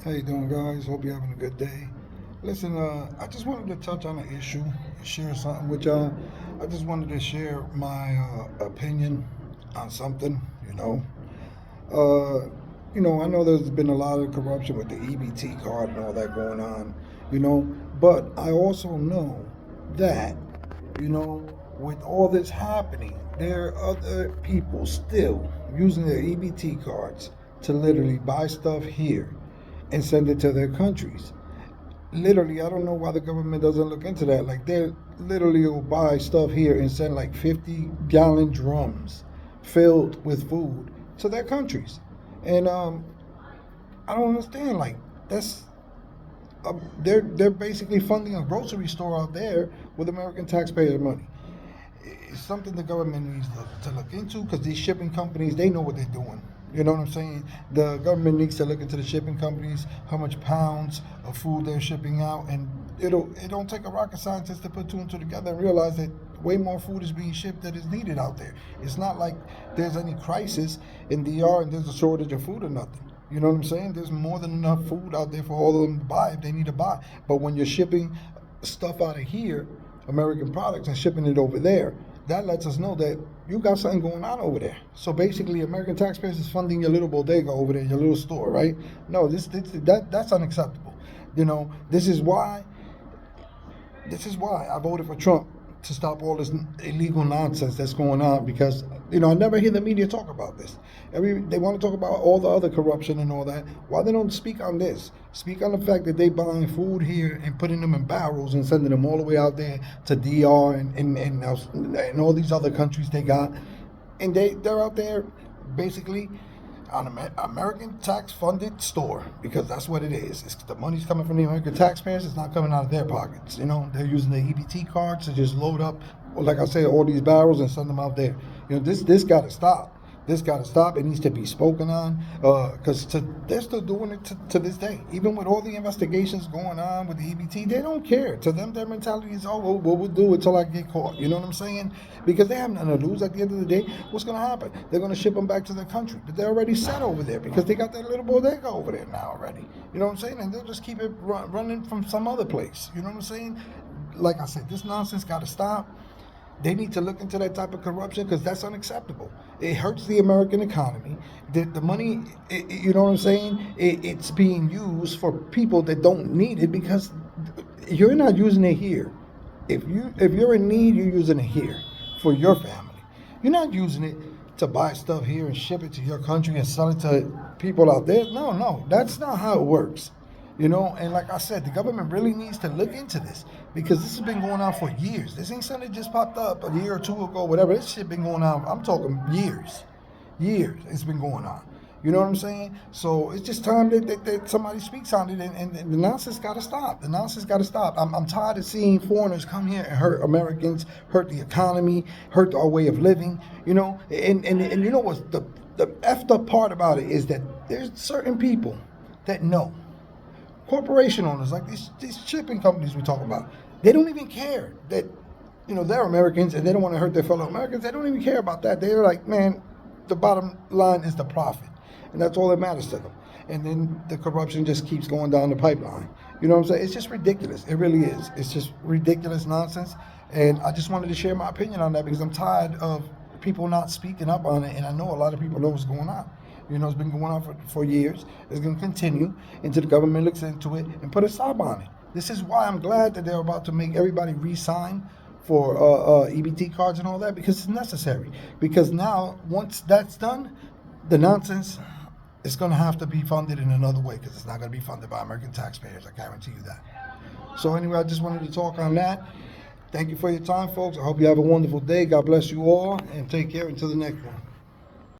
How you doing, guys? Hope you're having a good day. Listen, I just wanted to touch on an issue, share something with y'all. I just wanted to share my opinion on something. Uh, I know there's been a lot of corruption with the EBT card and all that going on. You know, but I also know that, you know, with all this happening, there are other people still using their EBT cards to literally buy stuff here and send it to their countries. Literally, I don't know why the government doesn't look into that. Like, they literally will buy stuff here and send like 50-gallon drums filled with food to their countries. And I don't understand. Like, that's they're basically funding a grocery store out there with American taxpayer money. It's something the government needs to look into, because these shipping companies, they know what they're doing. You know what I'm saying? The government needs to look into the shipping companies, how much pounds of food they're shipping out, and it don't take a rocket scientist to put two and two together and realize that way more food is being shipped than is needed out there. It's not like there's any crisis in DR and there's a shortage of food or nothing. You know what I'm saying? There's more than enough food out there for all of them to buy if they need to buy. But when you're shipping stuff out of here, American products, and shipping it over there, that lets us know that you got something going on over there. So basically, American taxpayers is funding your little bodega over there, your little store, right? No, that's unacceptable. This is why I voted for Trump, to stop all this illegal nonsense that's going on, because I never hear the media talk about this. They want to talk about all the other corruption and all that. Why they don't speak on this? Speak on the fact that they buying food here and putting them in barrels and sending them all the way out there to DR and all these other countries they got, and they're out there basically on American tax-funded store, because that's what it is. The money's coming from the American taxpayers. It's not coming out of their pockets. They're using the EBT cards to just load up, like I say, all these barrels and send them out there. This got to stop. This got to stop. It needs to be spoken on, because they're still doing it to this day. Even with all the investigations going on with the EBT, they don't care. To them, their mentality is, oh, well, we'll do it till I get caught. You know what I'm saying? Because they have nothing to lose. At the end of the day, what's going to happen? They're going to ship them back to their country. But they're already set over there, because they got that little bodega over there now already. You know what I'm saying? And they'll just keep it running from some other place. You know what I'm saying? Like I said, this nonsense got to stop. They need to look into that type of corruption, because that's unacceptable. It hurts the American economy. The money, you know what I'm saying? It's being used for people that don't need it, because you're not using it here. If you're in need, you're using it here for your family. You're not using it to buy stuff here and ship it to your country and sell it to people out there. No, that's not how it works. And like I said, the government really needs to look into this, because this has been going on for years. This ain't something that just popped up a year or two ago, whatever. This shit been going on, I'm talking years. Years it's been going on. You know what I'm saying? So it's just time that somebody speaks on it, and the nonsense got to stop. The nonsense got to stop. I'm tired of seeing foreigners come here and hurt Americans, hurt the economy, hurt our way of living, And you know what's the effed up part about it is that there's certain people that know. Corporation owners, like these shipping companies we talk about, they don't even care that they're Americans and they don't want to hurt their fellow Americans. They don't even care about that. They're like, man, the bottom line is the profit, and that's all that matters to them. And then the corruption just keeps going down the pipeline. You know what I'm saying? It's just ridiculous. It really is. It's just ridiculous nonsense. And I just wanted to share my opinion on that, because I'm tired of people not speaking up on it, and I know a lot of people know what's going on. It's been going on for years. It's going to continue until the government looks into it and put a stop on it. This is why I'm glad that they're about to make everybody re-sign for EBT cards and all that, because it's necessary. Because now, once that's done, the nonsense is going to have to be funded in another way, because it's not going to be funded by American taxpayers. I guarantee you that. So anyway, I just wanted to talk on that. Thank you for your time, folks. I hope you have a wonderful day. God bless you all, and take care until the next one.